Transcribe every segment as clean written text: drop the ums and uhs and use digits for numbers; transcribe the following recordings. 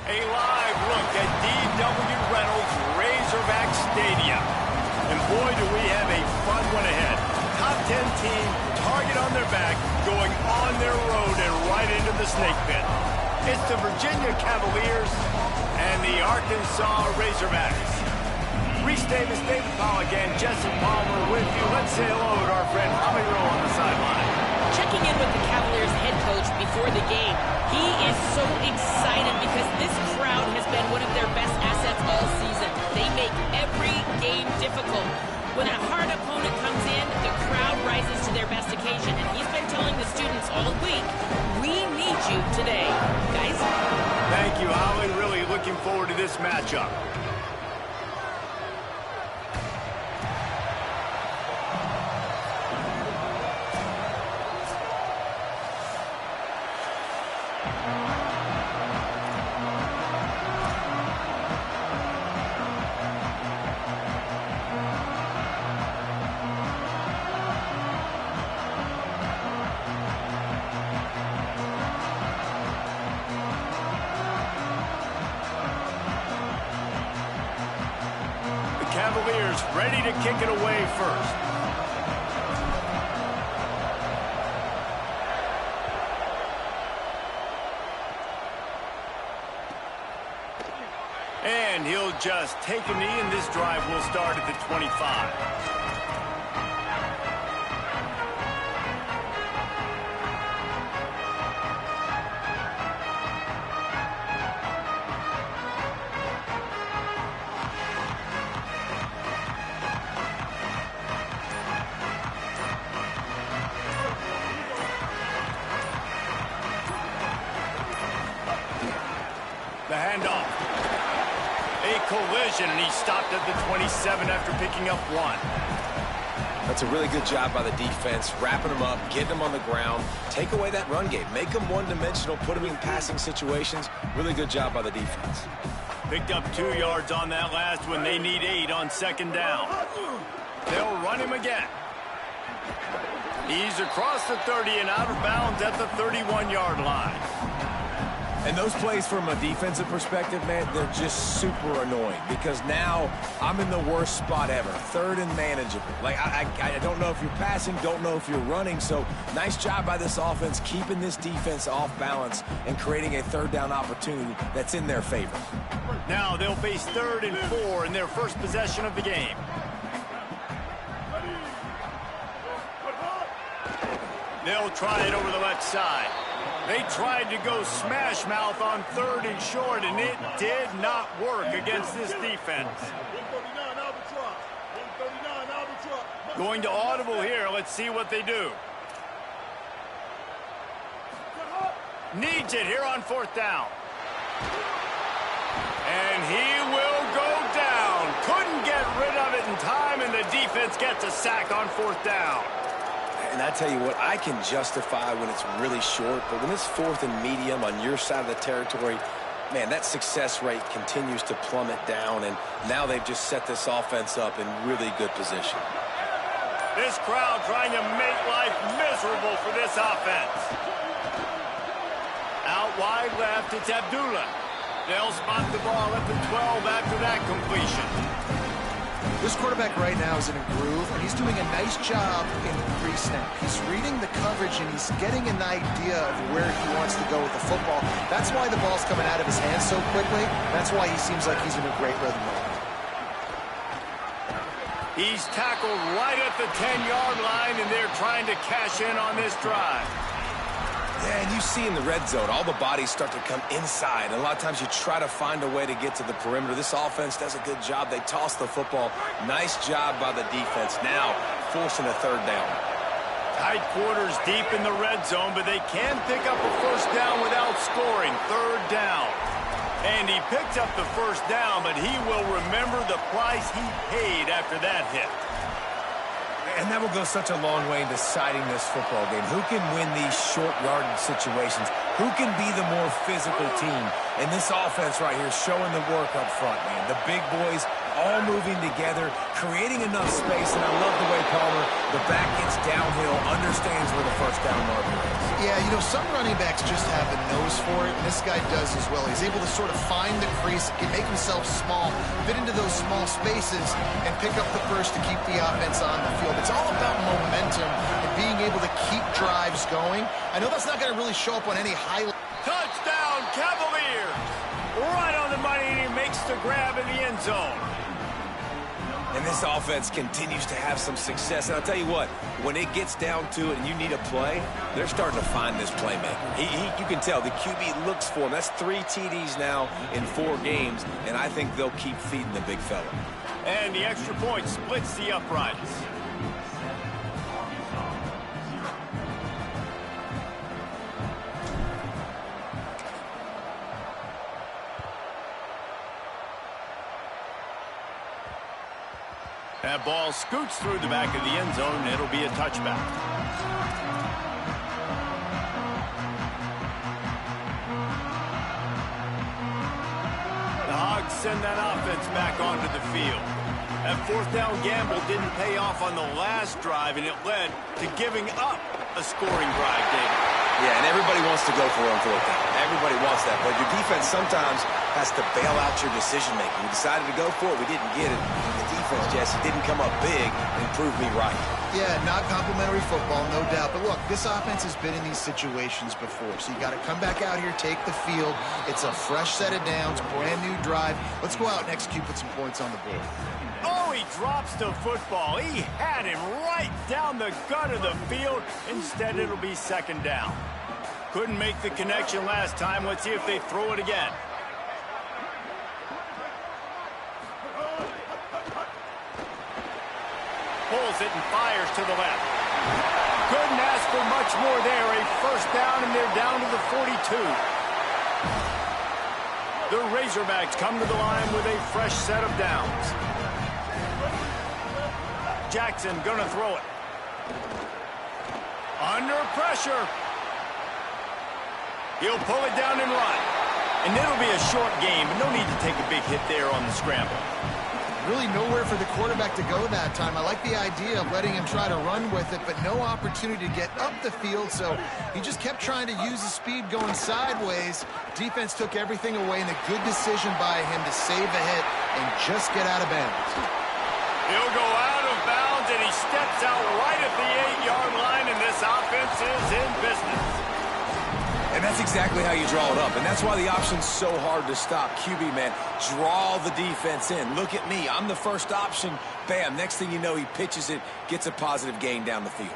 A live look at D.W. Reynolds Razorback Stadium. And boy, do we have a fun one ahead. Top 10 team, target on their back, going on their road and right into the snake pit. It's the Virginia Cavaliers and the Arkansas Razorbacks. Reese Davis, David Pollock, and Jesse Palmer with you. Let's say hello to our friend Tommy Rowe on the sideline. Checking in with the Cavaliers head coach before the game. He is so excited because this crowd has been one of their best assets all season. They make every game difficult. When a hard opponent comes in, the crowd rises to their best occasion. And he's been telling the students all week, we need you today, guys. Thank you, Holly. Really looking forward to this matchup. Cavaliers ready to kick it away first. And he'll just take a knee, and this drive will start at the 25. The handoff. A collision, and he stopped at the 27 after picking up one. That's a really good job by the defense, wrapping them up, getting them on the ground, take away that run game, make them one-dimensional, put them in passing situations. Really good job by the defense. Picked up 2 yards on that last one. They need 8 on second down. They'll run him again. He's across the 30 and out of bounds at the 31-yard line. And those plays from a defensive perspective, man, they're just super annoying because now I'm in the worst spot ever, third and manageable. Like, I don't know if you're passing, don't know if you're running, so nice job by this offense keeping this defense off balance and creating a third down opportunity that's in their favor. Now they'll face 3rd and 4 in their first possession of the game. They'll try it over the left side. They tried to go smash mouth on 3rd and short, and it did not work against this defense. Going to audible here. Let's see what they do. Needs it here on 4th down. And he will go down. Couldn't get rid of it in time, and the defense gets a sack on 4th down. And I tell you what, I can justify when it's really short, but when it's 4th and medium on your side of the territory, man, that success rate continues to plummet down, and now they've just set this offense up in really good position. This crowd trying to make life miserable for this offense. Out wide left, it's Abdullah. They'll spot the ball at the 12 after that completion. This quarterback right now is in a groove, and he's doing a nice job in pre-snap. He's reading the coverage, and he's getting an idea of where he wants to go with the football. That's why the ball's coming out of his hands so quickly. That's why he seems like he's in a great rhythm. He's tackled right at the 10-yard line, and they're trying to cash in on this drive. Yeah, and you see in the red zone, all the bodies start to come inside. And a lot of times you try to find a way to get to the perimeter. This offense does a good job. They toss the football. Nice job by the defense. Now forcing a 3rd down. Tight quarters deep in the red zone, but they can pick up a 1st down without scoring. 3rd down. And he picked up the 1st down, but he will remember the price he paid after that hit. And that will go such a long way in deciding this football game. Who can win these short yardage situations? Who can be the more physical team? And this offense right here showing the work up front, man. The big boys all moving together, creating enough space, and I love the way Palmer, the back gets downhill, understands where the first down marker is. Yeah, you know, some running backs just have a nose for it, and this guy does as well. He's able to sort of find the crease, make himself small, fit into those small spaces, and pick up the first to keep the offense on the field. It's all about momentum and being able to keep drives going. I know that's not going to really show up on any highlight. Touchdown, Cavaliers! Right on the money, and he makes the grab in the end zone. And this offense continues to have some success. And I'll tell you what, when it gets down to it and you need a play, they're starting to find this playmaker. You can tell the QB looks for him. That's 3 TDs now in 4 games, and I think they'll keep feeding the big fella. And the extra point splits the uprights. That ball scoots through the back of the end zone, and it'll be a touchback. The Hogs send that offense back onto the field. That fourth down gamble didn't pay off on the last drive, and it led to giving up a scoring drive, David. Yeah, and everybody wants to go for it on fourth down. Everybody wants that, but your defense sometimes has to bail out your decision-making. We decided to go for it. We didn't get it. The defense, Jesse, didn't come up big and prove me right. Yeah, not complimentary football, no doubt. But look, this offense has been in these situations before, so you got to come back out here, take the field. It's a fresh set of downs, brand new drive. Let's go out and execute, put some points on the board. Oh, he drops the football. He had him right down the gut of the field. Instead, it'll be second down. Couldn't make the connection last time. Let's see if they throw it again. Pulls it and fires to the left. Couldn't ask for much more there. A first down, and they're down to the 42. The Razorbacks come to the line with a fresh set of downs. Jackson gonna throw it. Under pressure. He'll pull it down and run. And it'll be a short game, but no need to take a big hit there on the scramble. Really nowhere for the quarterback to go that time. I like the idea of letting him try to run with it, but no opportunity to get up the field, so he just kept trying to use his speed going sideways. Defense took everything away, and a good decision by him to save a hit and just get out of bounds. He'll go out of bounds, and he steps out right at the 8-yard line, and this offense is in business. And that's exactly how you draw it up. And that's why the option's so hard to stop. QB, man, draw the defense in. Look at me. I'm the first option. Bam. Next thing you know, he pitches it, gets a positive gain down the field.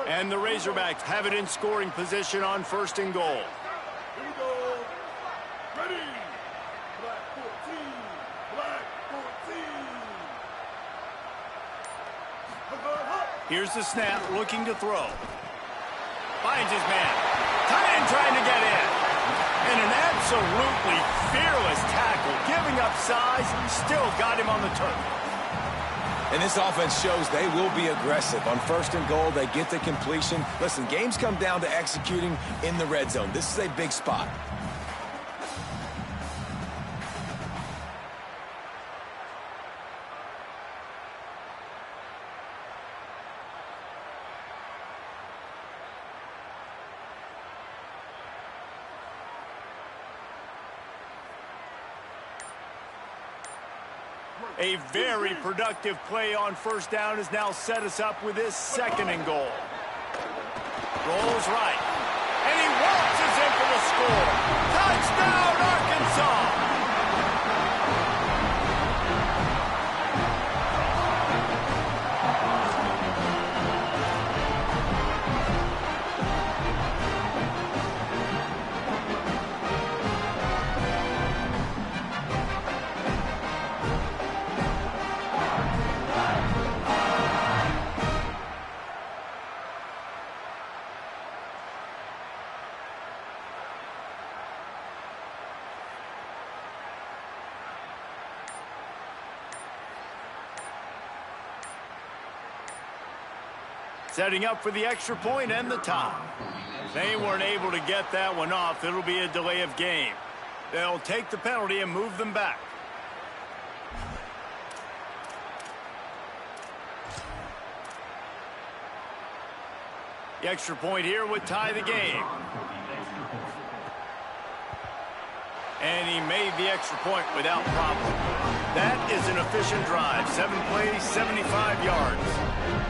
And the Razorbacks have it in scoring position on first and goal. Here we go. Ready. Black 14. Black 14. Here's the snap, looking to throw. Finds his man. Tight end trying to get in. And an absolutely fearless tackle, giving up size, still got him on the turf. And this offense shows they will be aggressive. On first and goal, they get the completion. Listen, games come down to executing in the red zone. This is a big spot. A very productive play on first down has now set us up with this second and goal. Rolls right. And he waltzes in for the score. Touchdown, Arkansas! Setting up for the extra point and the tie. They weren't able to get that one off. It'll be a delay of game. They'll take the penalty and move them back. The extra point here would tie the game. And he made the extra point without problem. That is an efficient drive. 7 plays, 75 yards.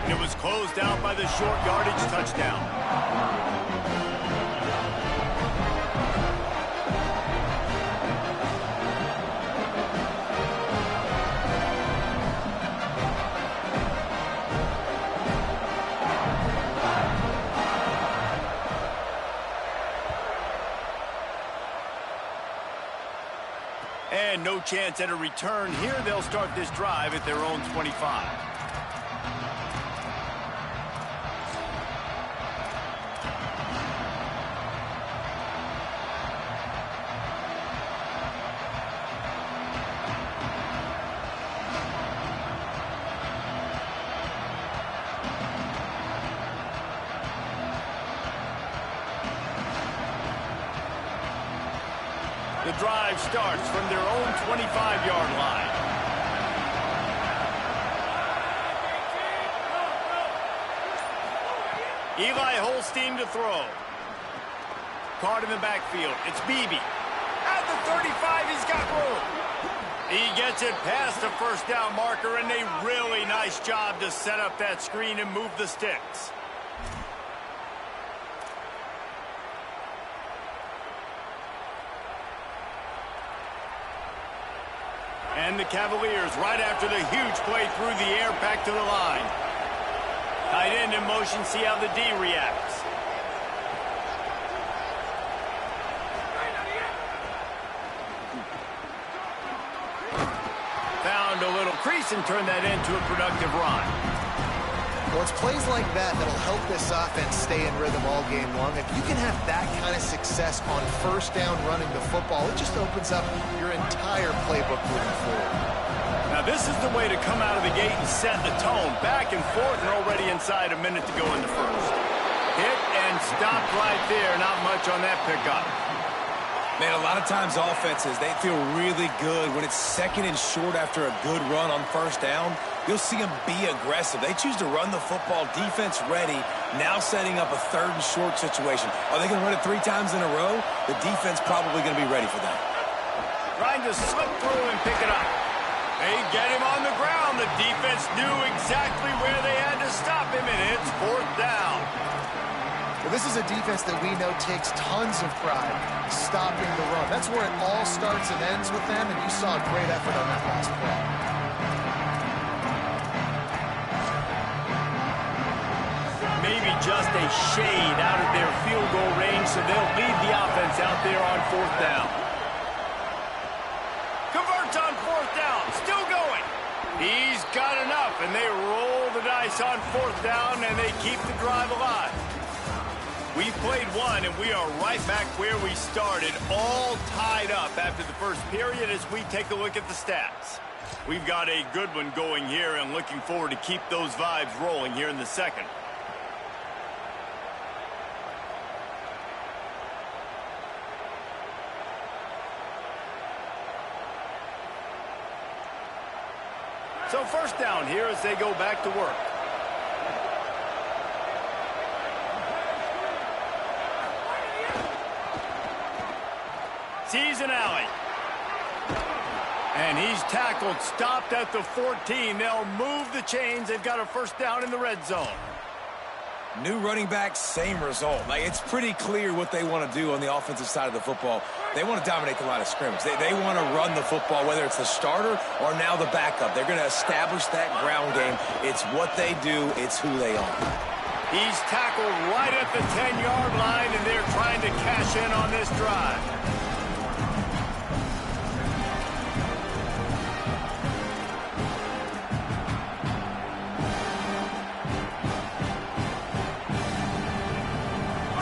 And it was closed out by the short yardage touchdown. And no chance at a return here. They'll start this drive at their own 25. The drive starts from their own 25-yard line. Eli Holstein to throw. Caught in the backfield. It's Beebe. At the 35, he's got room. He gets it past the first down marker, and a really nice job to set up that screen and move the sticks. And the Cavaliers right after the huge play through the air back to the line. Tight end in motion, see how the D reacts. Found a little crease and turned that into a productive run. Well, it's plays like that that'll help this offense stay in rhythm all game long. If you can have that kind of success on first down running the football, it just opens up your entire playbook moving forward. Now, this is the way to come out of the gate and set the tone. Back and forth and already inside a minute to go in the first. Hit and stopped right there. Not much on that pickup. Man, a lot of times offenses, they feel really good when it's second and short after a good run on first down. You'll see them be aggressive. They choose to run the football, defense ready, now setting up a third and short situation. Are they going to run it 3 times in a row? The defense probably going to be ready for that. Trying to slip through and pick it up. They get him on the ground. The defense knew exactly where they had to stop him, and it's 4th down. Well, this is a defense that we know takes tons of pride stopping the run. That's where it all starts and ends with them, and you saw a great effort on that last play. Maybe just a shade out of their field goal range, so they'll lead the offense out there on 4th down. Converts on 4th down, still going. He's got enough, and they roll the dice on 4th down, and they keep the drive alive. We've played one, and we are right back where we started, all tied up after the first period as we take a look at the stats. We've got a good one going here, and looking forward to keep those vibes rolling here in the second. So first down here as they go back to work. Sees an alley. And he's tackled, stopped at the 14. They'll move the chains. They've got a first down in the red zone. New running back, same result. Like, it's pretty clear what they want to do on the offensive side of the football. They want to dominate the line of scrimmage. They want to run the football, whether it's the starter or now the backup. They're going to establish that ground game. It's what they do. It's who they are. He's tackled right at the 10-yard line, and they're trying to cash in on this drive.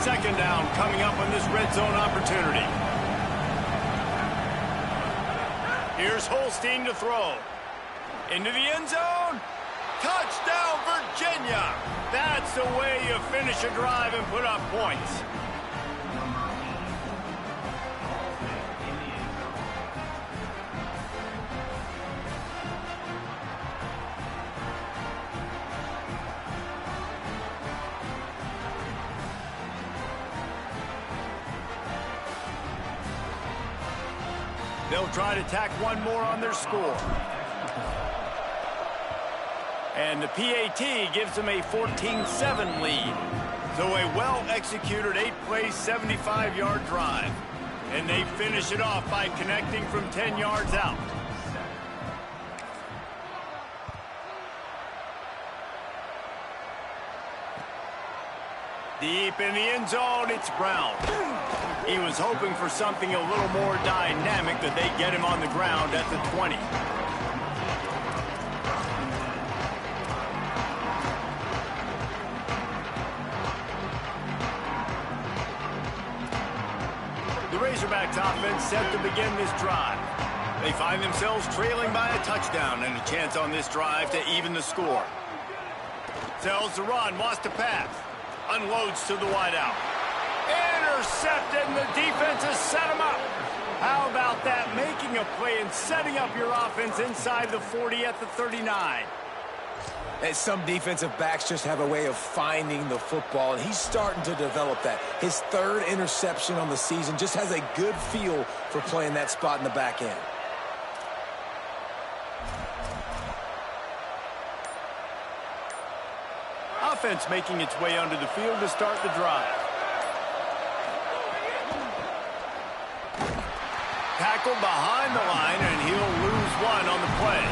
Second down coming up on this red zone opportunity. Here's Holstein to throw. Into the end zone. Touchdown, Virginia. That's the way you finish a drive and put up points. They'll try to tack one more on their score. And the PAT gives them a 14-7 lead. So a well-executed 8-play, 75-yard drive. And they finish it off by connecting from 10 yards out. Deep in the end zone, it's Brown. He was hoping for something a little more dynamic, that they get him on the ground at the 20. The Razorbacks offense set to begin this drive. They find themselves trailing by a touchdown and a chance on this drive to even the score. Sells the run, wants to pass. Unloads to the wideout. Intercepted, and the defense has set him up. How about that? Making a play and setting up your offense inside the 40 at the 39. And some defensive backs just have a way of finding the football, and he's starting to develop that. His third interception on the season, just has a good feel for playing that spot in the back end. Offense making its way onto the field to start the drive. Tackled behind the line, and he'll lose one on the play.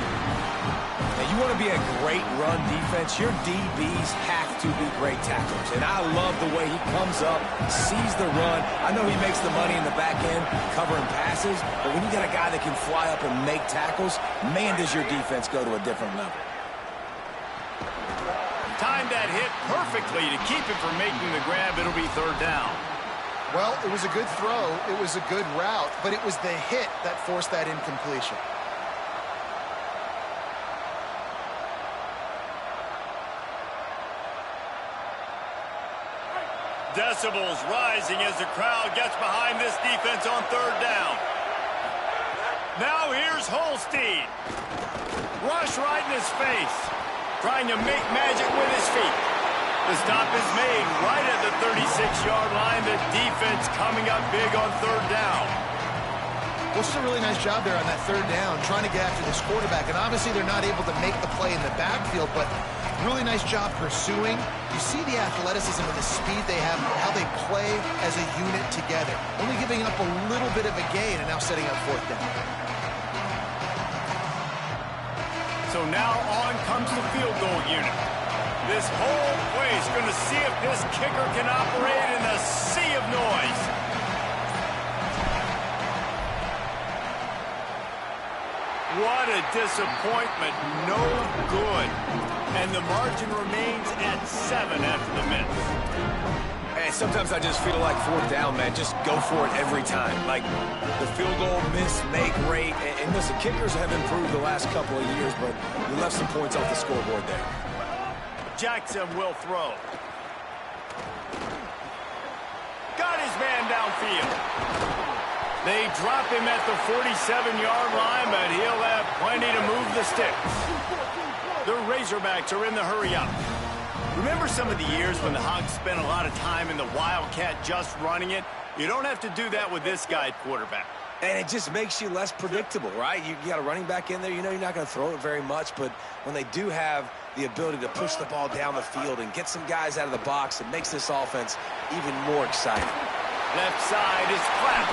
Now, you want to be a great run defense, your DBs have to be great tacklers. And I love the way he comes up, sees the run. I know he makes the money in the back end covering passes, but when you got a guy that can fly up and make tackles, man, does your defense go to a different level. Timed that hit perfectly to keep it from making the grab. It'll be third down. Well, it was a good throw. It was a good route, but it was the hit that forced that incompletion. Decibels rising as the crowd gets behind this defense on third down. Now here's Holstein. Rush right in his face. Trying to make magic with his feet. The stop is made right at the 36-yard line. The defense coming up big on third down. Well, just a really nice job there on that third down, trying to get after this quarterback. And obviously they're not able to make the play in the backfield, but really nice job pursuing. You see the athleticism and the speed they have, how they play as a unit together. Only giving up a little bit of a gain and now setting up fourth down. So now on comes the field goal unit. This whole place going to see if this kicker can operate in a sea of noise. What a disappointment. No good. And the margin remains at 7 after the miss. And sometimes I just feel like fourth down, man. Just go for it every time. Like the field goal miss, make rate. And listen, kickers have improved the last couple of years, but you left some points off the scoreboard there. Jackson will throw. Got his man downfield. They drop him at the 47-yard line, but he'll have plenty to move the sticks. The Razorbacks are in the hurry-up. Remember some of the years when the Hogs spent a lot of time in the Wildcat just running it? You don't have to do that with this guy at quarterback. And it just makes you less predictable, right? You got a running back in there. You know you're not going to throw it very much, but when they do have the ability to push the ball down the field and get some guys out of the box, it makes this offense even more exciting. Left side is flat.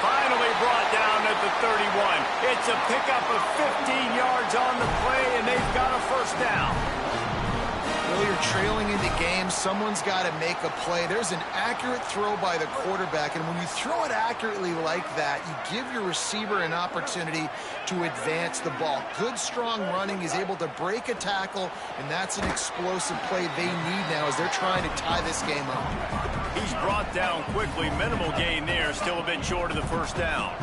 Finally brought down at the 31. It's a pickup of 15 yards on the play, and they've got a first down. Well, you're trailing into games. Someone's got to make a play. There's an accurate throw by the quarterback, and when you throw it accurately like that, you give your receiver an opportunity to advance the ball. Good, strong running. He's able to break a tackle, and that's an explosive play they need now as they're trying to tie this game up. He's brought down quickly. Minimal gain there. Still a bit short of the first down.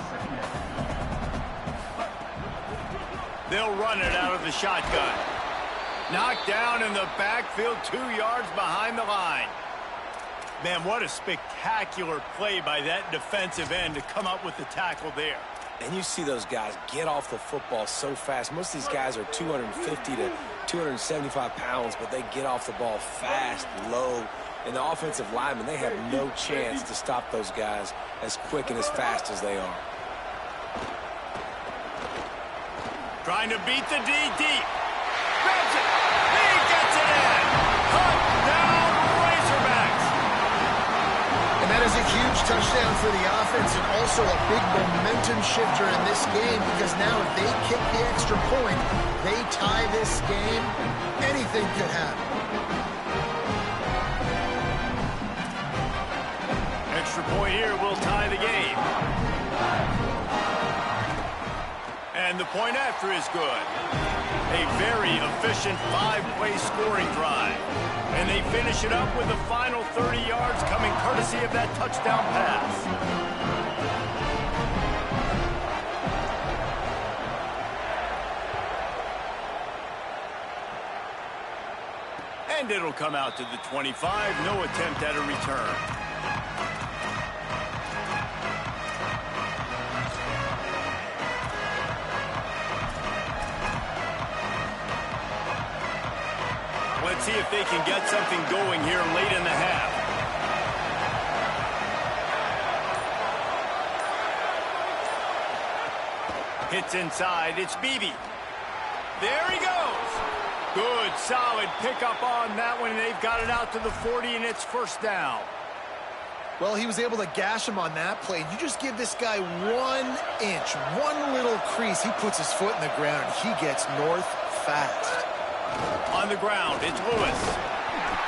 They'll run it out of the shotgun. Knocked down in the backfield, 2 yards behind the line. Man, what a spectacular play by that defensive end to come up with the tackle there. And you see those guys get off the football so fast. Most of these guys are 250 to 275 pounds, but they get off the ball fast, low. And the offensive linemen, they have no chance to stop those guys as quick and as fast as they are. Trying to beat the D deep. Grabs it. He gets it in. Touchdown, Razorbacks. And that is a huge touchdown for the offense and also a big momentum shifter in this game because now if they kick the extra point, they tie this game, anything could happen. Extra point here will tie the game. And the point after is good. A very efficient 5-play scoring drive. And they finish it up with the final 30 yards coming courtesy of that touchdown pass. And it'll come out to the 25. No attempt at a return. Let's see if they can get something going here late in the half. Hits inside. It's Beebe. There he goes. Good, solid pickup on that one. They've got it out to the 40, and it's first down. Well, he was able to gash him on that play. You just give this guy 1 inch, one little crease. He puts his foot in the ground, and he gets north fast. On the ground, it's Lewis.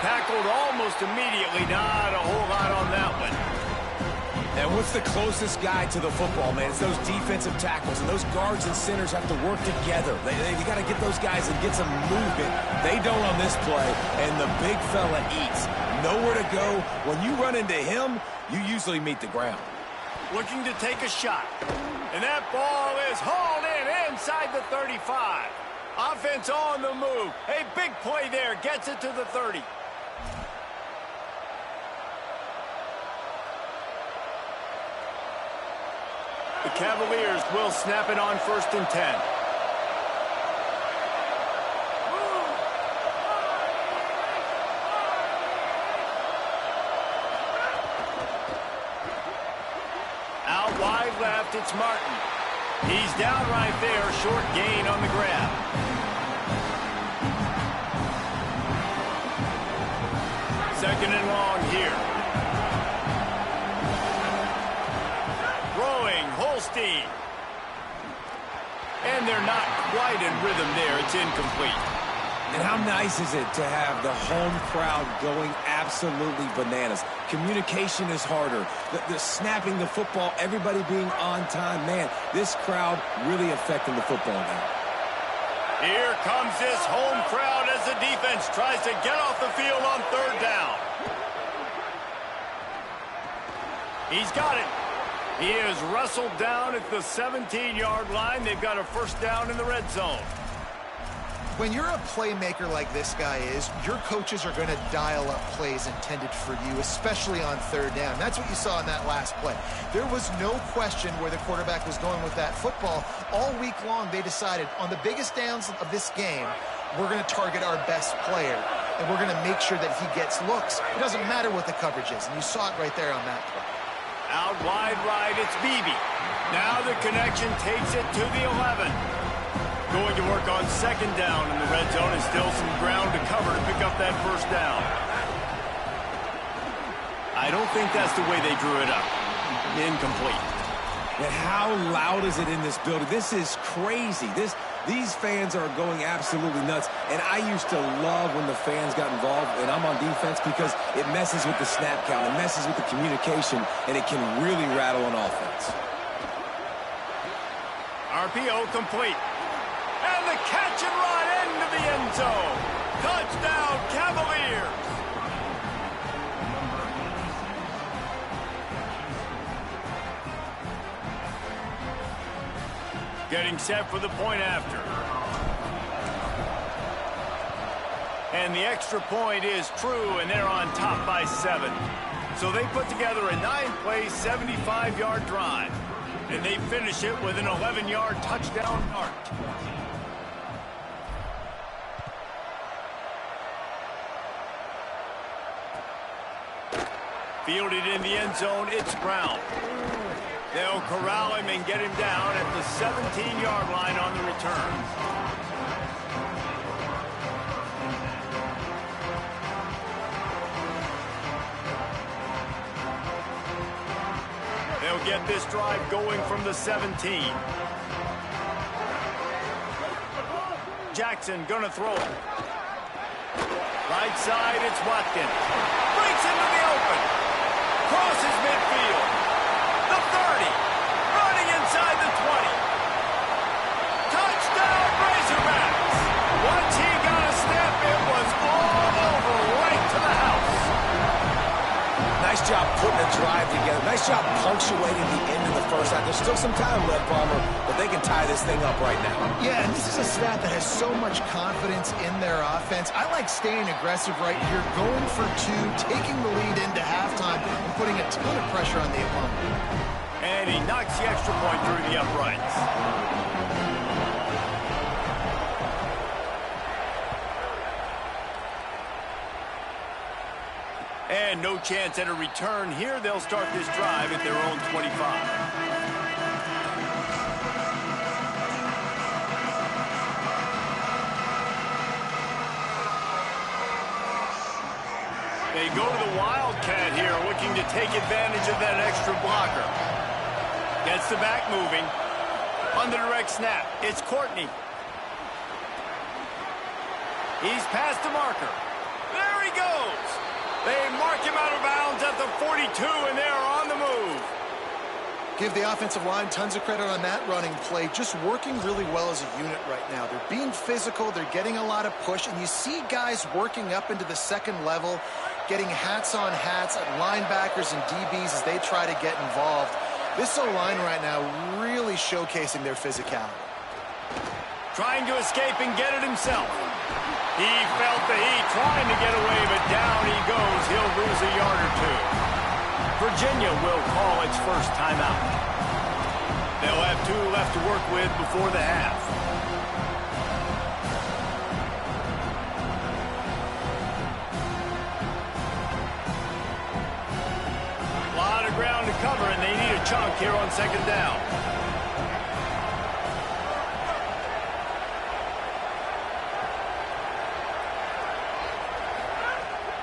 Tackled almost immediately. Not a whole lot on that one. And what's the closest guy to the football, man? It's those defensive tackles, and those guards and centers have to work together. You got to get those guys and get some movement. They don't on this play, and the big fella eats. Nowhere to go. When you run into him, you usually meet the ground. Looking to take a shot. And that ball is hauled in inside the 35. Offense on the move. A big play there. Gets it to the 30. The Cavaliers will snap it on 1st and 10. Out wide left, it's Martin. He's down right there. Short gain on the grab. Second and long here. Throwing, Holstein. And they're not quite in rhythm there. It's incomplete. And how nice is it to have the home crowd going absolutely bananas? Communication is harder. The snapping the football, everybody being on time. Man, this crowd really affecting the football game. Here comes this home crowd as the defense tries to get off the field on 3rd down. He's got it. He is wrestled down at the 17-yard line. They've got a first down in the red zone. When you're a playmaker like this guy is, your coaches are going to dial up plays intended for you, especially on 3rd down. That's what you saw in that last play. There was no question where the quarterback was going with that football. All week long, they decided on the biggest downs of this game, we're going to target our best player, and we're going to make sure that he gets looks. It doesn't matter what the coverage is, and you saw it right there on that play. Out wide right, it's Beebe. Now the connection takes it to the 11. Going to work on 2nd down in the red zone, and still some ground to cover to pick up that first down. I don't think that's the way they drew it up. Incomplete. And how loud is it in this building? This is crazy. These fans are going absolutely nuts. And I used to love when the fans got involved, and I'm on defense, because it messes with the snap count. It messes with the communication, and it can really rattle an offense. RPO complete. And the catch and run into the end zone. Touchdown, Cavaliers. Getting set for the point after. And the extra point is true, and they're on top by 7. So they put together a 9-play, 75-yard drive. And they finish it with an 11-yard touchdown arc. Fielded in the end zone, it's Brown. They'll corral him and get him down at the 17-yard line on the return. They'll get this drive going from the 17. Jackson gonna throw it. Right side, it's Watkins. Breaks into the open. Crosses midfield. The 30. Running inside the 20. Touchdown, Razorbacks. Once he got a step, it was all over right to the house. Nice job putting a drive together. Nice job punctuating the end of the first half. There's still some time left, Palmer, but they can tie this thing up right now. Yeah, and this is a stat that has so much confidence in their offense. I like staying aggressive right here, going for two, taking the lead into halftime, and putting a ton of pressure on the opponent. And he knocks the extra point through the uprights. And no chance at a return here. They'll start this drive at their own 25. They go to the Wildcat here, looking to take advantage of that extra blocker. Gets the back moving. On the direct snap, it's Courtney. He's past the marker. There he goes. They mark him out of bounds at the 42, and they're on the move. Give the offensive line tons of credit on that running play. Just working really well as a unit right now. They're being physical. They're getting a lot of push. And you see guys working up into the second level, getting hats on hats at linebackers and DBs as they try to get involved. This O-line right now really showcasing their physicality. Trying to escape and get it himself. He felt the heat, trying to get away, but down he goes. He'll lose a yard or two. Virginia will call its first timeout. They'll have 2 left to work with before the half. A lot of ground to cover, and they need a chunk here on second down.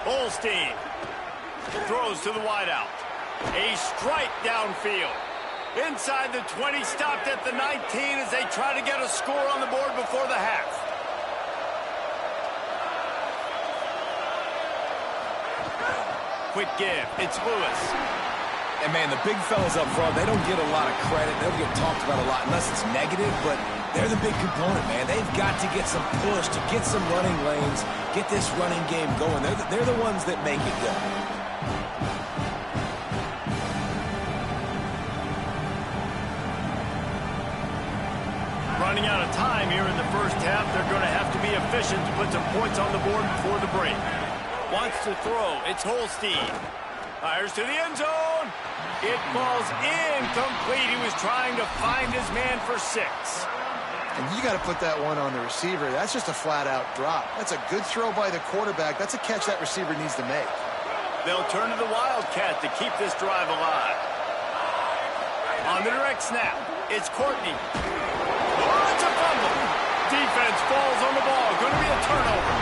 Holstein throws to the wideout. A strike downfield. Inside the 20, stopped at the 19 as they try to get a score on the board before the half. Quick give. It's Lewis. And, man, the big fellas up front, they don't get a lot of credit. They don't get talked about a lot unless it's negative, but they're the big component, man. They've got to get some push, to get some running lanes, get this running game going. They're the ones that make it go. Running out of time here in the first half. They're going to have to be efficient to put some points on the board before the break. Wants to throw. It's Holstein. Fires to the end zone. It falls incomplete. He was trying to find his man for 6. And you got to put that one on the receiver. That's just a flat-out drop. That's a good throw by the quarterback. That's a catch that receiver needs to make. They'll turn to the Wildcat to keep this drive alive. On the direct snap, it's Courtney. Oh, it's a fumble. Defense falls on the ball. Going to be a turnover.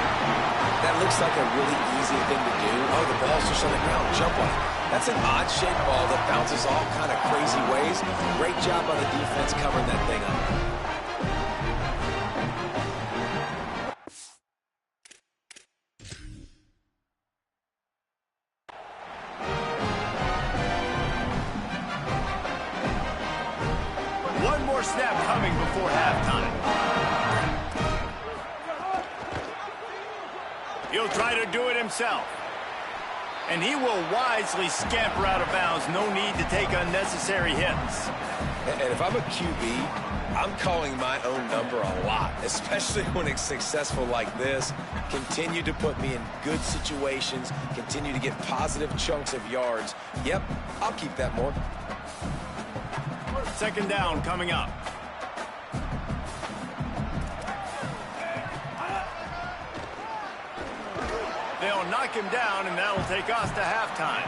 That looks like a really easy thing to do. Oh, the ball's just on the ground. Jump on it. That's an odd-shaped ball that bounces all kind of crazy ways. Great job by the defense covering that thing up. One more snap coming before halftime. He'll try to do it himself. And he will wisely scamper out of bounds. No need to take unnecessary hits. And if I'm a QB, I'm calling my own number a lot, especially when it's successful like this. Continue to put me in good situations. Continue to get positive chunks of yards. Yep, I'll keep that more. Second down coming up. They'll knock him down, and that'll take us to halftime.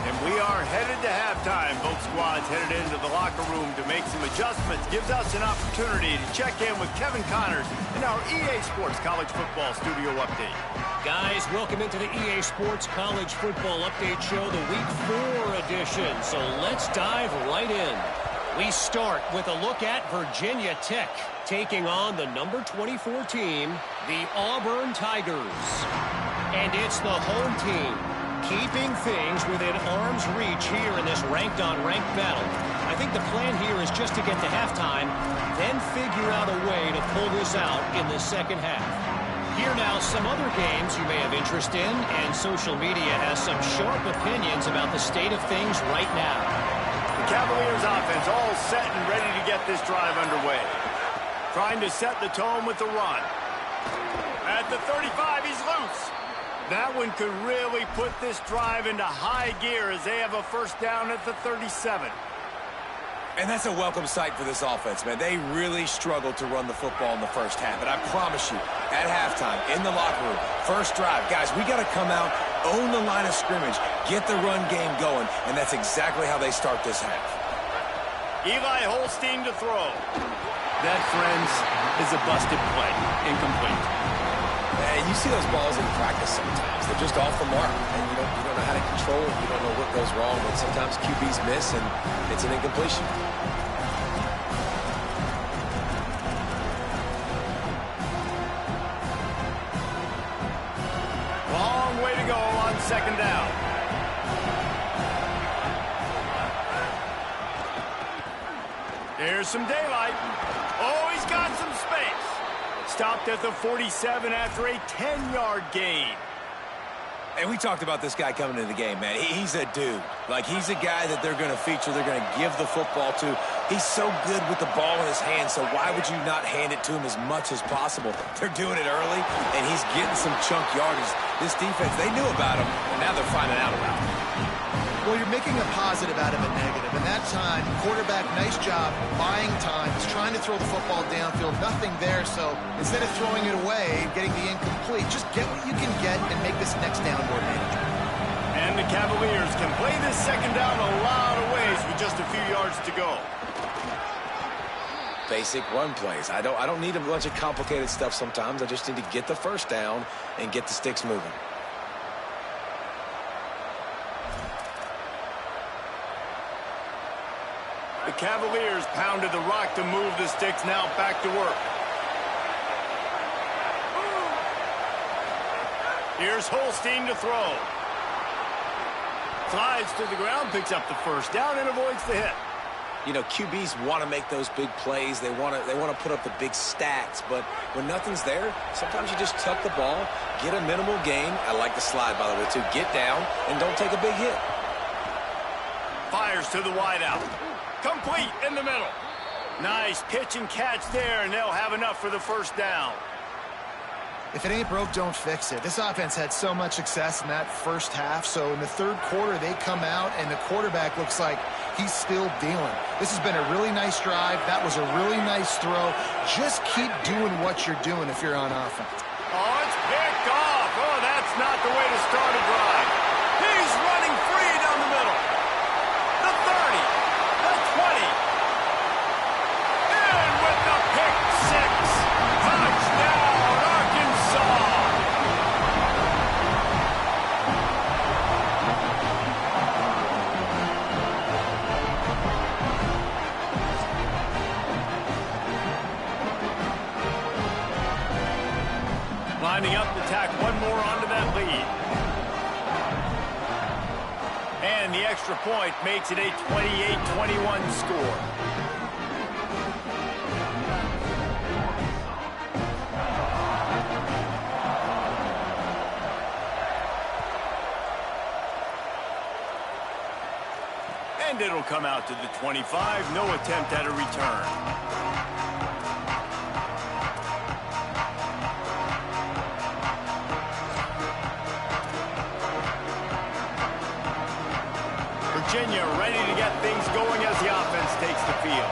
And we are headed to halftime. Both squads headed into the locker room to make some adjustments. Gives us an opportunity to check in with Kevin Connors in our EA Sports College Football Studio Update. Guys, welcome into the EA Sports College Football Update Show, the Week 4 edition. So let's dive right in. We start with a look at Virginia Tech taking on the number 24 team, the Auburn Tigers. And it's the home team keeping things within arm's reach here in this ranked-on-ranked battle. I think the plan here is just to get to halftime, then figure out a way to pull this out in the second half. Here now some other games you may have interest in, and social media has some sharp opinions about the state of things right now. The Cavaliers offense all set and ready to get this drive underway. Trying to set the tone with the run. At the 35, he's loose. That one could really put this drive into high gear as they have a first down at the 37. And that's a welcome sight for this offense, man. They really struggled to run the football in the first half. But I promise you, at halftime, in the locker room, first drive, guys, we got to come out, own the line of scrimmage, get the run game going, and that's exactly how they start this half. Eli Holstein to throw. That, friends, is a busted play. Incomplete. And you see those balls in practice sometimes. They're just off the mark. And you don't know how to control it. You don't know what goes wrong. But sometimes QBs miss, and it's an incompletion. Long way to go on second down. There's some daylight. Oh, he's got some space. Stopped at the 47 after a 10-yard gain. And we talked about this guy coming into the game, man. He's a dude. Like, he's a guy that they're going to feature, they're going to give the football to. He's so good with the ball in his hand, so why would you not hand it to him as much as possible? They're doing it early, and he's getting some chunk yardage. This defense, they knew about him, and now they're finding out about him. Well, you're making a positive out of a negative. And that time, quarterback, nice job, buying time. He's trying to throw the football downfield. Nothing there, so instead of throwing it away and getting the incomplete, just get what you can get and make this next down more manageable. And the Cavaliers can play this second down a lot of ways with just a few yards to go. Basic run plays. I don't need a bunch of complicated stuff sometimes. I just need to get the first down and get the sticks moving. The Cavaliers pounded the rock to move the sticks, now back to work. Here's Holstein to throw. Slides to the ground, picks up the first down, and avoids the hit. You know, QBs want to make those big plays. They want to put up the big stats. But when nothing's there, sometimes you just tuck the ball, get a minimal gain. I like the slide, by the way, too. Get down and don't take a big hit. Fires to the wideout. Complete in the middle. Nice pitch and catch there, and they'll have enough for the first down. If it ain't broke, don't fix it. This offense had so much success in that first half, so in the third quarter, they come out, and the quarterback looks like he's still dealing. This has been a really nice drive. That was a really nice throw. Just keep doing what you're doing if you're on offense. Oh, it's picked off. Oh, that's not the way to start a drive. He's running free down the middle. The 30, the 20. And with the pick six. Touchdown, Arkansas. Lining up to tack one more onto that lead. And the extra point makes it a 28-21 score. And it'll come out to the 25. No attempt at a return. Virginia ready to get things going as the offense takes the field.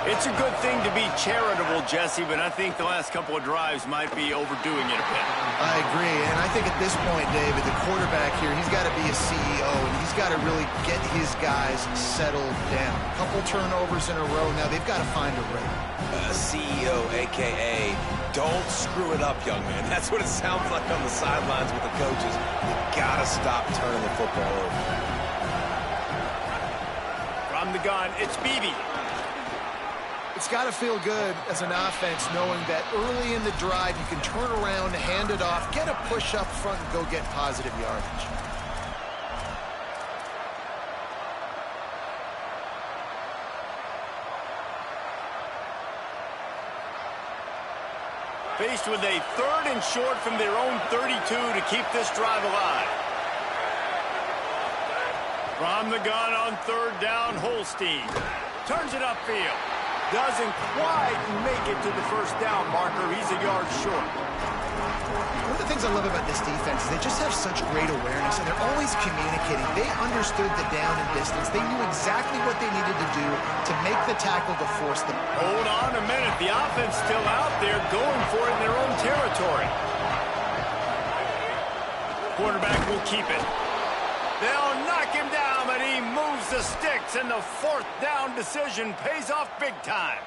It's a good thing to be charitable, Jesse, but I think the last couple of drives might be overdoing it a bit. I agree, and I think at this point, David, the quarterback here, he's got to be a CEO, and he's got to really get his guys settled down. A couple turnovers in a row now. They've got to find a rhythm. CEO, a.k.a. don't screw it up, young man. That's what it sounds like on the sidelines with the coaches. You got to stop turning the football over. From the gun, it's Beebe. It's got to feel good as an offense knowing that early in the drive you can turn around, hand it off, get a push up front, and go get positive yardage. Faced with a 3rd and short from their own 32 to keep this drive alive. From the gun on 3rd down, Holstein turns it upfield. Doesn't quite make it to the 1st down marker. He's a yard short. One of the things I love about this defense is they just have such great awareness, and they're always communicating. They understood the down and distance. They knew exactly what they needed to do to make the tackle to force them. Hold on a minute. The offense still out there going for it in their own territory. Quarterback will keep it. They'll knock him down, but he moves the sticks, and the 4th down decision pays off big time.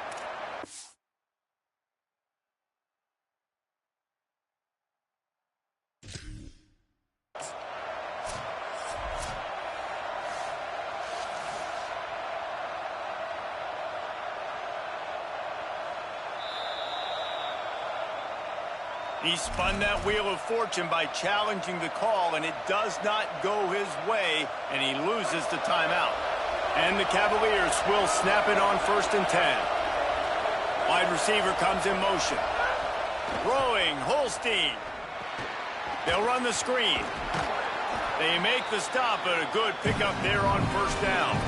He spun that wheel of fortune by challenging the call, and it does not go his way, and he loses the timeout. And the Cavaliers will snap it on 1st and 10. Wide receiver comes in motion. Throwing, Holstein. They'll run the screen. They make the stop, but a good pickup there on 1st down.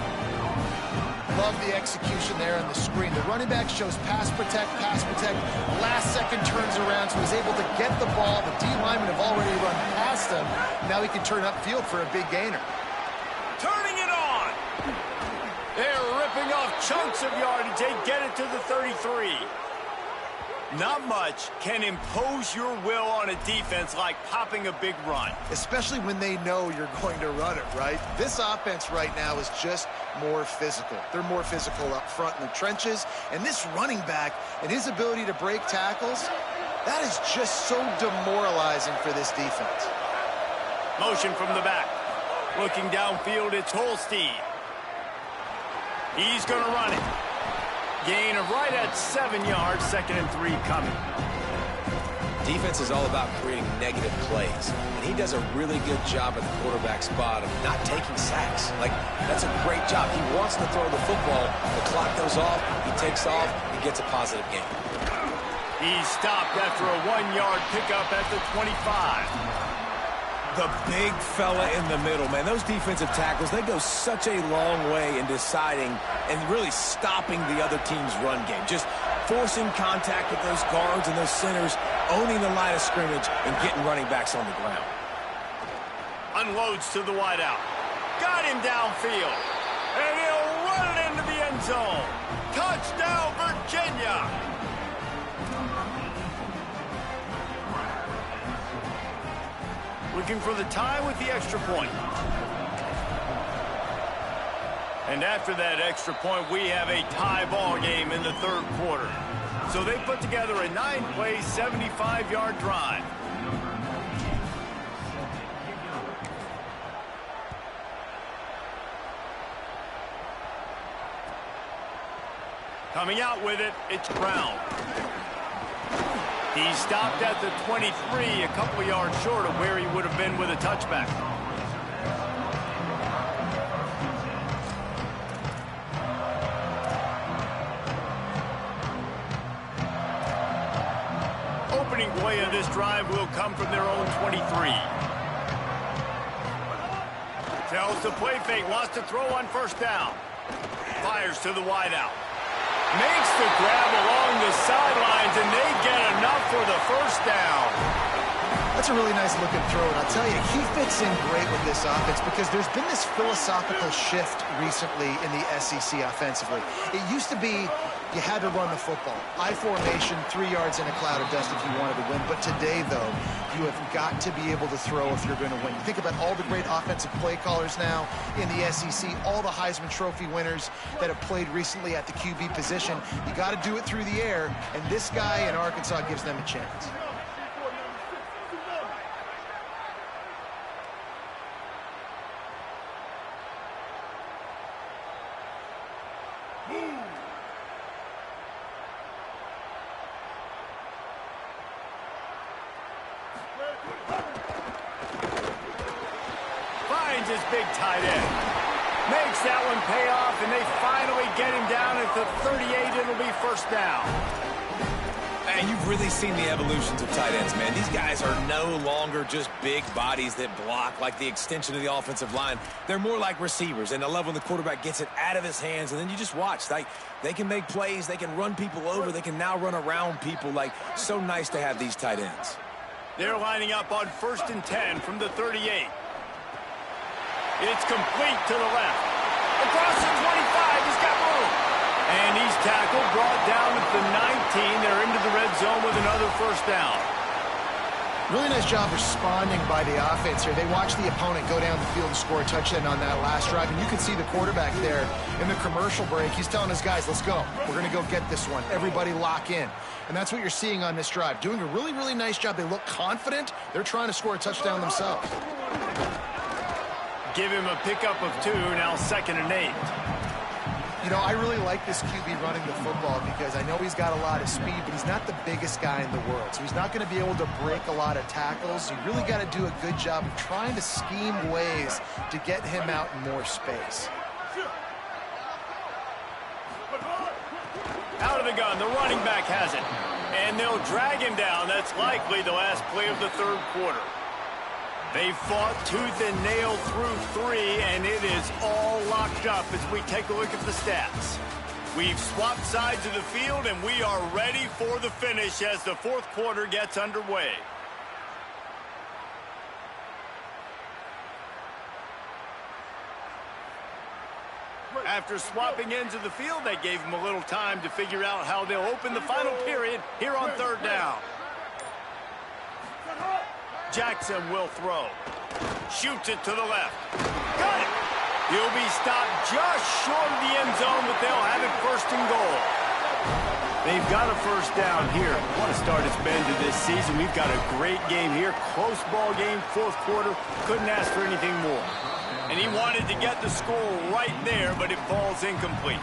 Love the execution there on the screen. The running back shows pass protect, pass protect. Last second turns around, so he's able to get the ball. The D linemen have already run past him. Now he can turn upfield for a big gainer. Turning it on. They're ripping off chunks of yardage. They get it to the 33. Not much can impose your will on a defense like popping a big run. Especially when they know you're going to run it, right? This offense right now is just more physical. They're more physical up front in the trenches. And this running back and his ability to break tackles, that is just so demoralizing for this defense. Motion from the back. Looking downfield, it's Holstein. He's going to run it. Gain of right at 7 yards, 2nd and 3 coming. Defense is all about creating negative plays, and he does a really good job at the quarterback spot of not taking sacks. Like, that's a great job. He wants to throw the football. The clock goes off. He takes off. He gets a positive gain. He's stopped after a 1-yard pickup at the 25. The big fella in the middle, man. Those defensive tackles, they go such a long way in deciding and really stopping the other team's run game. Just forcing contact with those guards and those centers, owning the line of scrimmage, and getting running backs on the ground. Unloads to the wideout. Got him downfield. And he'll run it into the end zone. Touchdown, Virginia! Looking for the tie with the extra point. And after that extra point, we have a tie ball game in the 3rd quarter. So they put together a 9-play, 75-yard drive. Coming out with it, it's Brown. He stopped at the 23, a couple of yards short of where he would have been with a touchback. Opening play of this drive will come from their own 23. Tells the play fake, wants to throw on 1st down. Fires to the wideout. Makes the grab along the sidelines, and they get enough for the 1st down. That's a really nice looking throw, and I'll tell you, he fits in great with this offense because there's been this philosophical shift recently in the SEC offensively. It used to be you had to run the football. I formation, 3 yards in a cloud of dust if you wanted to win. But today, though, you have got to be able to throw if you're going to win. You think about all the great offensive play callers now in the SEC, all the Heisman Trophy winners that have played recently at the QB position. You got to do it through the air, and this guy in Arkansas gives them a chance. Finds his big tight end. Makes that one pay off, and they finally get him down at the 38. It'll be first down. And you've really seen the evolutions of tight ends, man. These guys are no longer just big bodies that block like the extension of the offensive line. They're more like receivers, and I love when the quarterback gets it out of his hands, and then you just watch. Like, they can make plays. They can run people over. They can now run around people. Like, so nice to have these tight ends. They're lining up on 1st and 10 from the 38. It's complete to the left. Across the 25, he's got room. And he's tackled, brought down at the 19. They're into the red zone with another first down. Really nice job responding by the offense here. They watched the opponent go down the field and score a touchdown on that last drive. And you can see the quarterback there in the commercial break. He's telling his guys, let's go. We're going to go get this one. Everybody lock in. And that's what you're seeing on this drive. Doing a really, really nice job. They look confident. They're trying to score a touchdown themselves. Give him a pickup of 2, now 2nd and 8. You know, I really like this QB running the football because I know he's got a lot of speed, but he's not the biggest guy in the world. So he's not going to be able to break a lot of tackles. You really got to do a good job of trying to scheme ways to get him out in more space. Out of the gun, the running back has it. And they'll drag him down. That's likely the last play of the 3rd quarter. They fought tooth and nail through 3, and it is all locked up as we take a look at the stats. We've swapped sides of the field, and we are ready for the finish as the 4th quarter gets underway. After swapping ends of the field, they gave them a little time to figure out how they'll open the final period here on 3rd down. Jackson will throw. Shoots it to the left. Got it! He'll be stopped just short of the end zone, but they'll have it 1st and goal. They've got a first down here. What a start it's been to this season. We've got a great game here. Close ball game, 4th quarter. Couldn't ask for anything more. And he wanted to get the score right there, but it falls incomplete.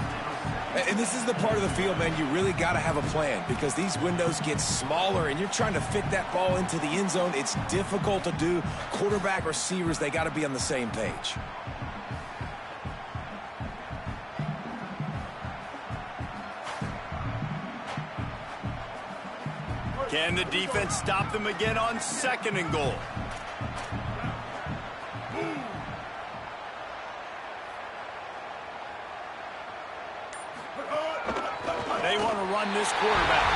And this is the part of the field, man, you really got to have a plan because these windows get smaller and you're trying to fit that ball into the end zone. It's difficult to do. Quarterback, receivers, they got to be on the same page. Can the defense stop them again on 2nd and goal? They want to run this quarterback.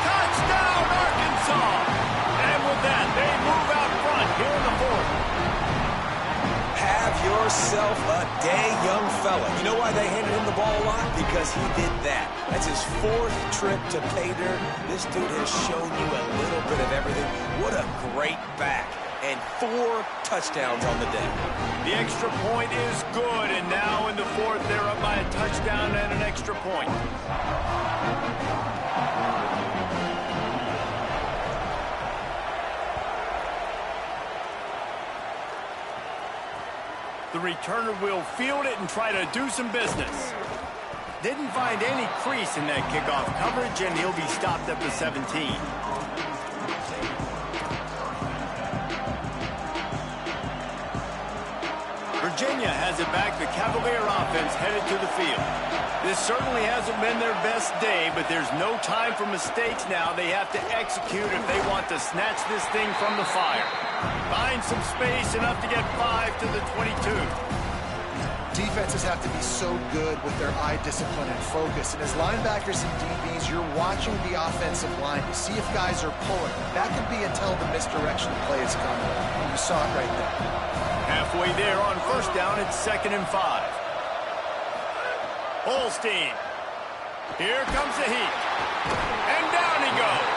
Touchdown, Arkansas! And with that, they move out front here in the 4th. Have yourself a day, young fella. You know why they handed him the ball a lot? Because he did that. That's his 4th trip to pay dirt. This dude has shown you a little bit of everything. What a great back. And 4 touchdowns on the day. The extra point is good, and now in the 4th, they're up by a touchdown and an extra point. The returner will field it and try to do some business. Didn't find any crease in that kickoff coverage, and he'll be stopped at the 17. Virginia has it back. The Cavalier offense headed to the field. This certainly hasn't been their best day, but there's no time for mistakes now. They have to execute if they want to snatch this thing from the fire. Find some space, enough to get 5 to the 22. defenses have to be so good with their eye discipline and focus. And as linebackers and DBs, you're watching the offensive line to see if guys are pulling. That could be a tell the misdirection play is coming. You saw it right there. Halfway there on first down, it's 2nd and 5. Holstein. Here comes the heat. And down he goes.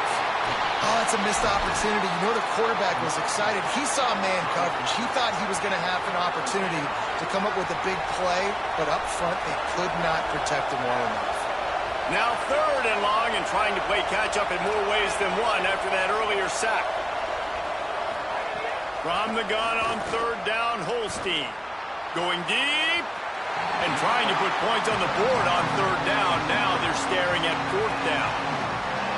Oh, that's a missed opportunity. You know the quarterback was excited. He saw man coverage. He thought he was going to have an opportunity to come up with a big play, but up front they could not protect him well enough. Now 3rd and long and trying to play catch-up in more ways than one after that earlier sack. From the gun on 3rd down, Holstein. Going deep and trying to put points on the board on 3rd down. Now they're staring at 4th down.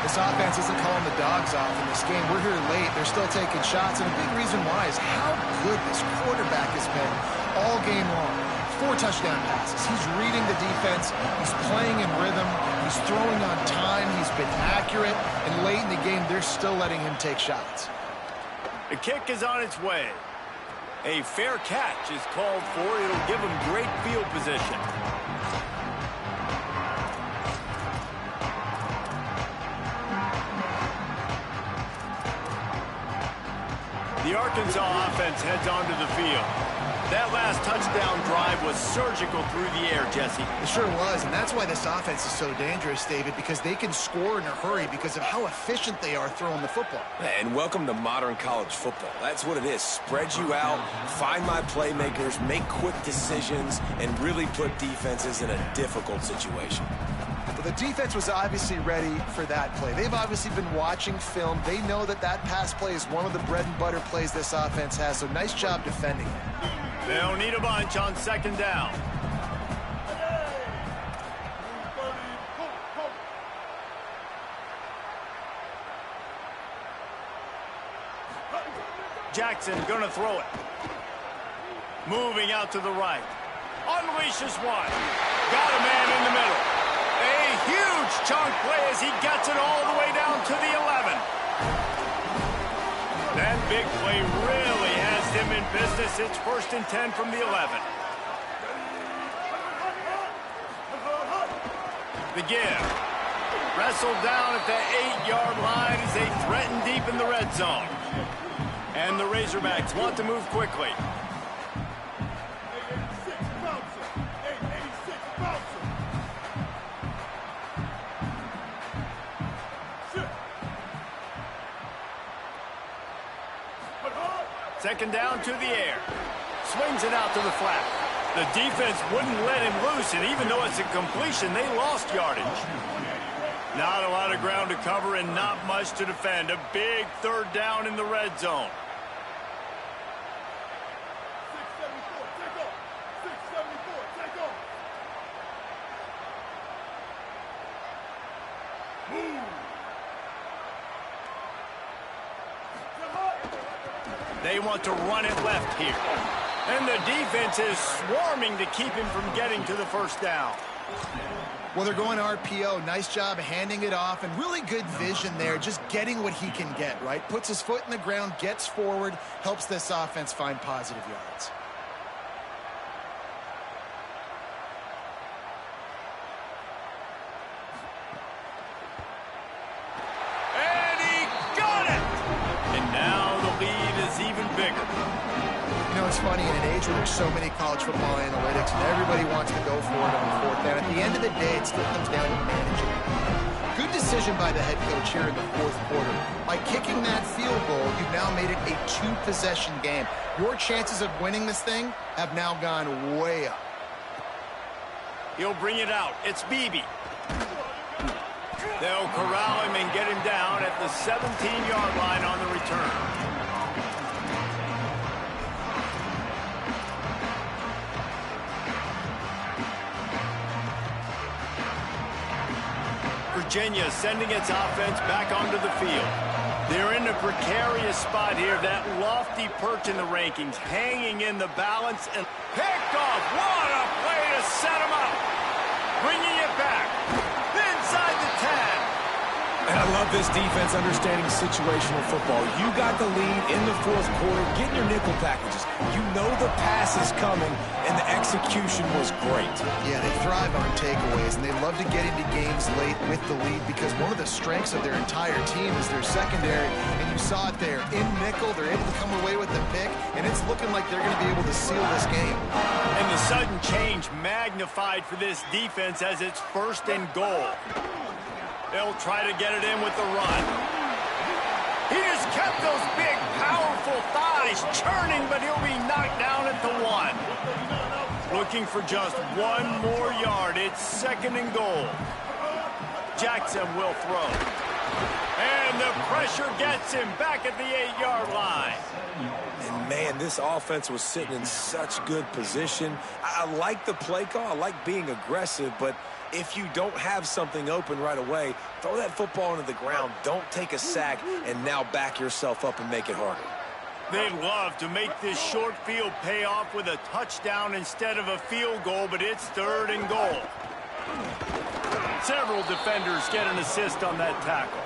This offense isn't calling the dogs off in this game. We're here late. They're still taking shots, and a big reason why is how good this quarterback has been all game long. 4 touchdown passes. He's reading the defense. He's playing in rhythm. He's throwing on time. He's been accurate. And late in the game, they're still letting him take shots. The kick is on its way. A fair catch is called for. It'll give him great field position. The Arkansas offense heads onto the field. That last touchdown drive was surgical through the air, Jesse. It sure was, and that's why this offense is so dangerous, David, because they can score in a hurry because of how efficient they are throwing the football. And welcome to modern college football. That's what it is. Spread you out, find my playmakers, make quick decisions, and really put defenses in a difficult situation. The defense was obviously ready for that play. They've obviously been watching film. They know that that pass play is one of the bread and butter plays this offense has, so nice job defending it. They'll need a bunch on 2nd down. Jackson gonna throw it. Moving out to the right. Unleashes one. Got a man in the middle. A huge chunk play as he gets it all the way down to the 11. That big play really has him in business. It's 1st and 10 from the 11. The give. Wrestled down at the 8-yard line as they threaten deep in the red zone. And the Razorbacks want to move quickly. Second down to the air. Swings it out to the flat. The defense wouldn't let him loose, and even though it's a completion, they lost yardage. Not a lot of ground to cover and not much to defend. A big 3rd down in the red zone. 674, take off. Move. They want to run it left here. And the defense is swarming to keep him from getting to the 1st down. Well, they're going RPO. Nice job handing it off, and really good vision there, just getting what he can get, right? Puts his foot in the ground, gets forward, helps this offense find positive yards. And he got it! And now the lead is even bigger. You know, it's funny, in an age where there's so many college football analytics and everybody wants to go for it on 4th down, at the end of the day, it still comes down to managing. Good decision by the head coach here in the 4th quarter. By kicking that field goal, you've now made it a 2-possession game. Your chances of winning this thing have now gone way up. He'll bring it out. It's Beebe. They'll corral him and get him down at the 17-yard line on the return. Virginia sending its offense back onto the field. They're in a precarious spot here. That lofty perch in the rankings, hanging in the balance, and picked off. What a play to set him up. Bringing it back. Inside the 10. And I love this defense understanding situational football. You got the lead in the fourth quarter, getting your nickel packages. You know the pass is coming, and the execution was great. Yeah, they thrive on takeaways, and they love to get into games late with the lead because one of the strengths of their entire team is their secondary, and you saw it there. In nickel, they're able to come away with the pick, and it's looking like they're going to be able to seal this game. And the sudden change magnified for this defense as it's 1st and goal. They'll try to get it in with the run. He just kept those big, powerful thighs churning, but he'll be knocked down at the 1. Looking for just 1 more yard. It's 2nd and goal. Jackson will throw. And the pressure gets him back at the 8-yard line. And, man, this offense was sitting in such good position. I like the play call. I like being aggressive, but if you don't have something open right away, throw that football into the ground. Don't take a sack and now back yourself up and make it harder. They'd love to make this short field pay off with a touchdown instead of a field goal, but it's 3rd and goal. Several defenders get an assist on that tackle.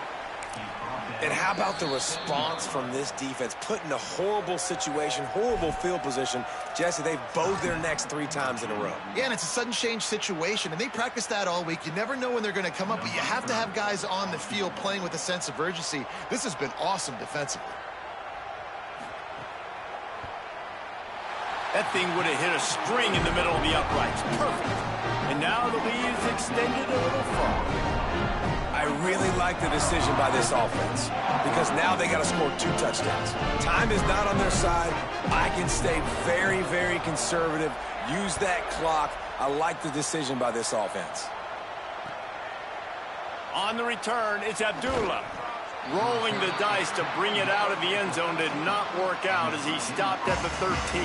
And how about the response from this defense? Put in a horrible situation, horrible field position. Jesse, they've bowed their necks 3 times in a row. Yeah, and it's a sudden change situation, and they practice that all week. You never know when they're going to come up, but you have to have guys on the field playing with a sense of urgency. This has been awesome defensively. That thing would have hit a string in the middle of the uprights. Perfect. And now the lead is extended a little far. I really like the decision by this offense because now they got to score 2 touchdowns. Time is not on their side. I can stay very, very conservative, use that clock. I like the decision by this offense. On the return, it's Abdullah. Rolling the dice to bring it out of the end zone did not work out as he stopped at the 13.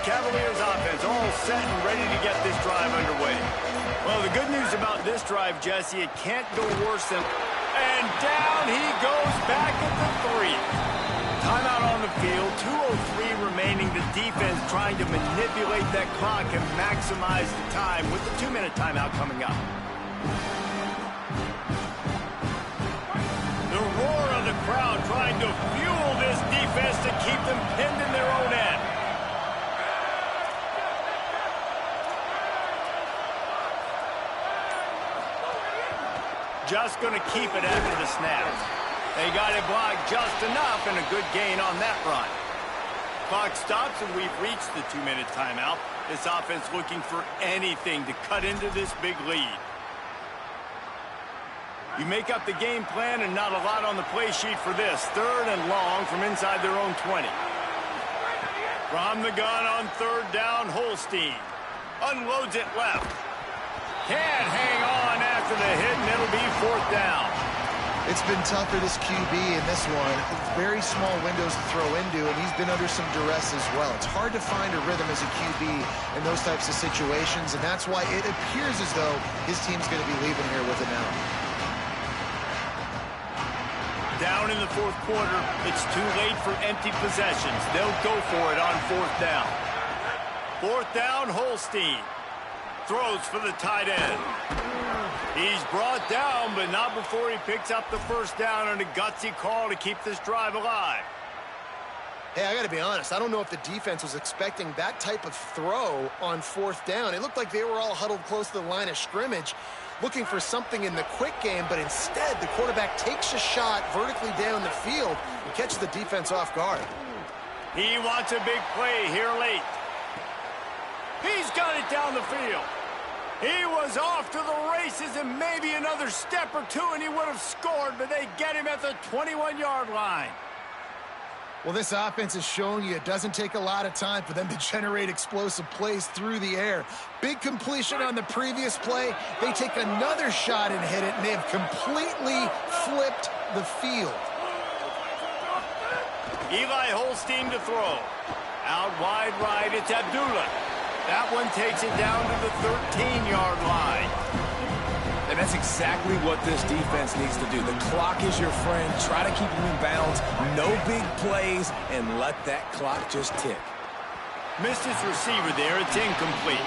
Cavaliers offense all set and ready to get this drive underway. Well, the good news about this drive, Jesse, it can't go worse than... And down he goes back at the 3. Timeout on the field, 2:03 remaining. The defense trying to manipulate that clock and maximize the time with the 2-minute timeout coming up. The roar of the crowd trying to fuel this defense to keep them pinned in their own end. Just going to keep it after the snap. They got it blocked just enough and a good gain on that run. Clock stops and we've reached the 2-minute timeout. This offense looking for anything to cut into this big lead. You make up the game plan and not a lot on the play sheet for this. 3rd and long from inside their own 20. From the gun on 3rd down, Holstein unloads it left. Can't hang on after the hit, and it'll be 4th down. It's been tough for this QB in this one. Very small windows to throw into, and he's been under some duress as well. It's hard to find a rhythm as a QB in those types of situations, and that's why it appears as though his team's going to be leaving here with it now. Down in the 4th quarter, it's too late for empty possessions. They'll go for it on 4th down. 4th down, Holstein. Throws for the tight end. He's brought down, but not before he picks up the 1st down on a gutsy call to keep this drive alive. Hey, I got to be honest. I don't know if the defense was expecting that type of throw on 4th down. It looked like they were all huddled close to the line of scrimmage, looking for something in the quick game, but instead the quarterback takes a shot vertically down the field and catches the defense off guard. He wants a big play here late. He's got it down the field. He was off to the races and maybe another step or 2 and he would have scored, but they get him at the 21-yard line. Well, this offense is showing you it doesn't take a lot of time for them to generate explosive plays through the air. Big completion on the previous play. They take another shot and hit it, and they have completely flipped the field. Eli Holstein to throw. Out wide right, it's Abdullah. That one takes it down to the 13-yard line. They've that's exactly what this defense needs to do. The clock is your friend. Try to keep them in bounds. No big plays, and let that clock just tick. Missed his receiver there. It's incomplete.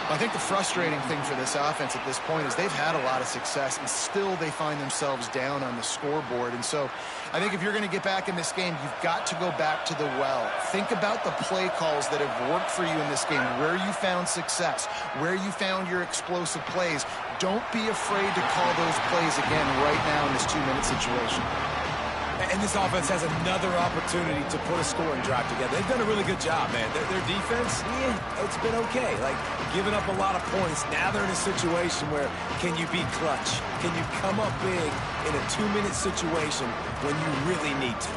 I think the frustrating thing for this offense at this point is they've had a lot of success, and still they find themselves down on the scoreboard. And so I think if you're going to get back in this game, you've got to go back to the well. Think about the play calls that have worked for you in this game, where you found success, where you found your explosive plays. Don't be afraid to call those plays again right now in this 2-minute situation. And this offense has another opportunity to put a scoring drive together. They've done a really good job, man. Their defense, yeah, it's been okay. Like, giving up a lot of points. Now they're in a situation where, can you be clutch? Can you come up big in a 2-minute situation when you really need to?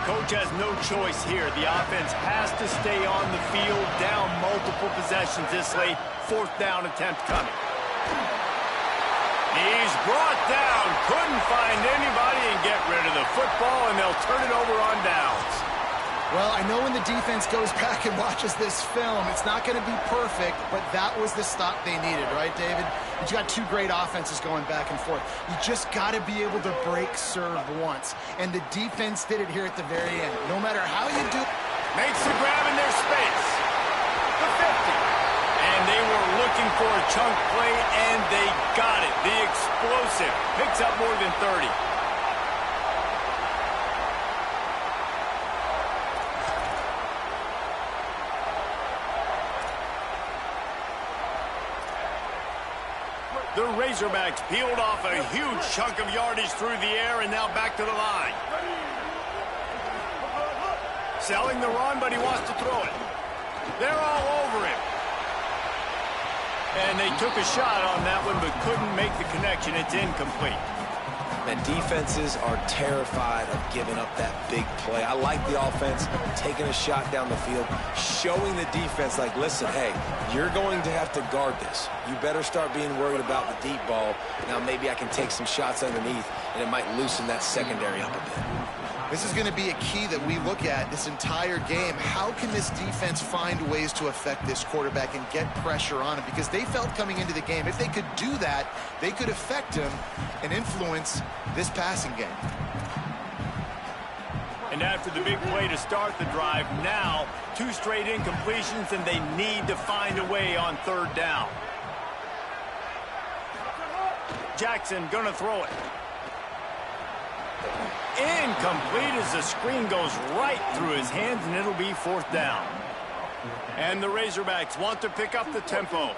Coach has no choice here. The offense has to stay on the field, down multiple possessions this late. 4th down attempt coming. He's brought down, couldn't find anybody and get rid of the football, and they'll turn it over on downs. Well, I know when the defense goes back and watches this film, it's not going to be perfect, but that was the stop they needed, right, David? You've got two great offenses going back and forth. You just got to be able to break serve once, and the defense did it here at the very end. No matter how you do. Makes the grab in their space. The 50. And they were looking for a chunk play, and they got it. The explosive picks up more than 30. The Razorbacks peeled off a huge chunk of yardage through the air, and now back to the line. Selling the run, but he wants to throw it. They're all over him. And they took a shot on that one, but couldn't make the connection. It's incomplete. And defenses are terrified of giving up that big play. I like the offense taking a shot down the field, showing the defense, like, listen, hey, you're going to have to guard this. You better start being worried about the deep ball. Now maybe I can take some shots underneath, and it might loosen that secondary up a bit. This is going to be a key that we look at this entire game. How can this defense find ways to affect this quarterback and get pressure on him? Because they felt coming into the game, if they could do that, they could affect him and influence this passing game. And after the big play to start the drive, now 2 straight incompletions, and they need to find a way on 3rd down. Jackson gonna throw it. Incomplete as the screen goes right through his hands, and it'll be 4th down. And the Razorbacks want to pick up the tempo.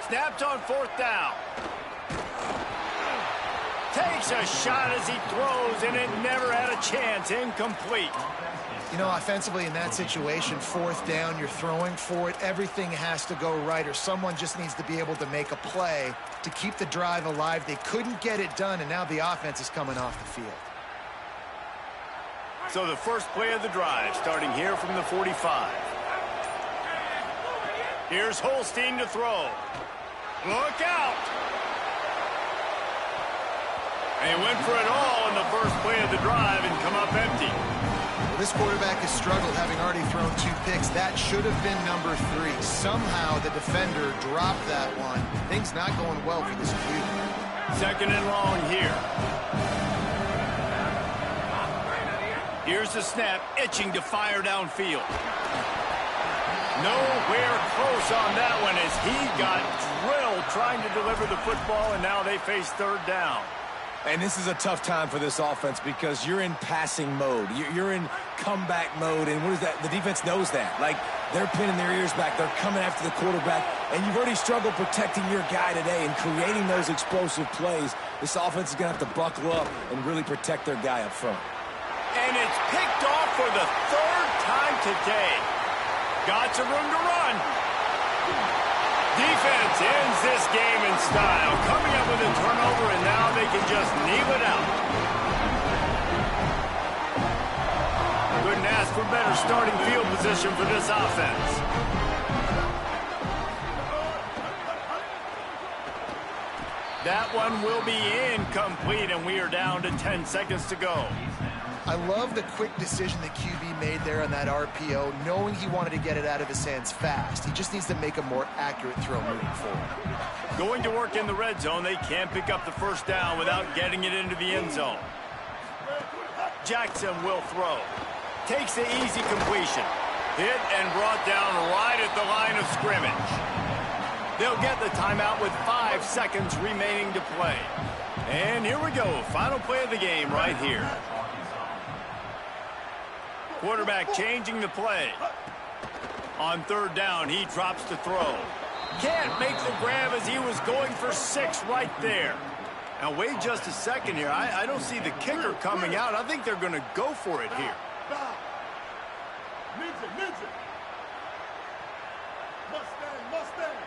Snapped on 4th down. Takes a shot as he throws, and it never had a chance. Incomplete. You know, offensively in that situation, 4th down, you're throwing for it. Everything has to go right, or someone just needs to be able to make a play to keep the drive alive. They couldn't get it done, and now the offense is coming off the field. So the first play of the drive, starting here from the 45. Here's Holstein to throw. Look out! And he went for it all in the first play of the drive and come up empty. This quarterback has struggled, having already thrown 2 picks. That should have been number 3. Somehow the defender dropped that one. Things not going well for this Cleveland. 2nd and long here. Here's the snap, itching to fire downfield. Nowhere close on that one as he got drilled trying to deliver the football, and now they face 3rd down. And this is a tough time for this offense because you're in passing mode. You're in comeback mode, and what is that? The defense knows that. Like, they're pinning their ears back. They're coming after the quarterback, and you've already struggled protecting your guy today and creating those explosive plays. This offense is going to have to buckle up and really protect their guy up front. And it's picked off for the 3rd time today. Got some room to run. Defense ends this game in style, coming up with a turnover, and now they can just kneel it out. Couldn't ask for better starting field position for this offense. That one will be incomplete, and we are down to 10 seconds to go. I love the quick decision the QB made there on that RPO, knowing he wanted to get it out of his hands fast. He just needs to make a more accurate throw moving forward. Going to work in the red zone, they can't pick up the first down without getting it into the end zone. Jackson will throw. Takes the easy completion. Hit and brought down right at the line of scrimmage. They'll get the timeout with 5 seconds remaining to play. And here we go. Final play of the game right here. Quarterback changing the play. On third down, he drops to throw. Can't make the grab as he was going for 6 right there. Now, wait just a second here. I don't see the kicker coming out. I think they're going to go for it here. Ninja. Mustang.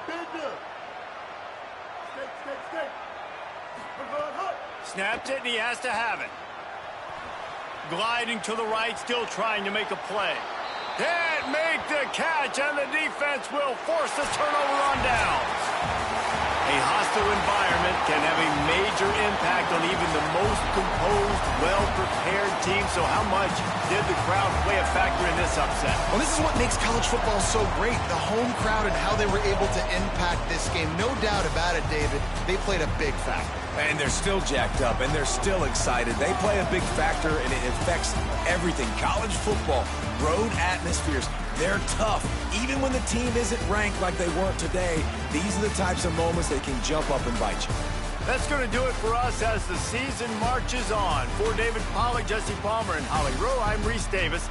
Bender. Steak. Hut. Snaps it, and he has to have it. Gliding to the right, still trying to make a play. Can't make the catch, and the defense will force the turnover on downs. A hostile environment can have a major impact on even the most composed, well-prepared team. So how much did the crowd play a factor in this upset? Well, this is what makes college football so great, the home crowd and how they were able to impact this game. No doubt about it, David. They played a big factor. And they're still jacked up, and they're still excited. They play a big factor, and it affects everything. College football, road atmospheres, they're tough. Even when the team isn't ranked like they weren't today, these are the types of moments that can jump up and bite you. That's going to do it for us as the season marches on. For David Pollack, Jesse Palmer, and Holly Rowe, I'm Reese Davis.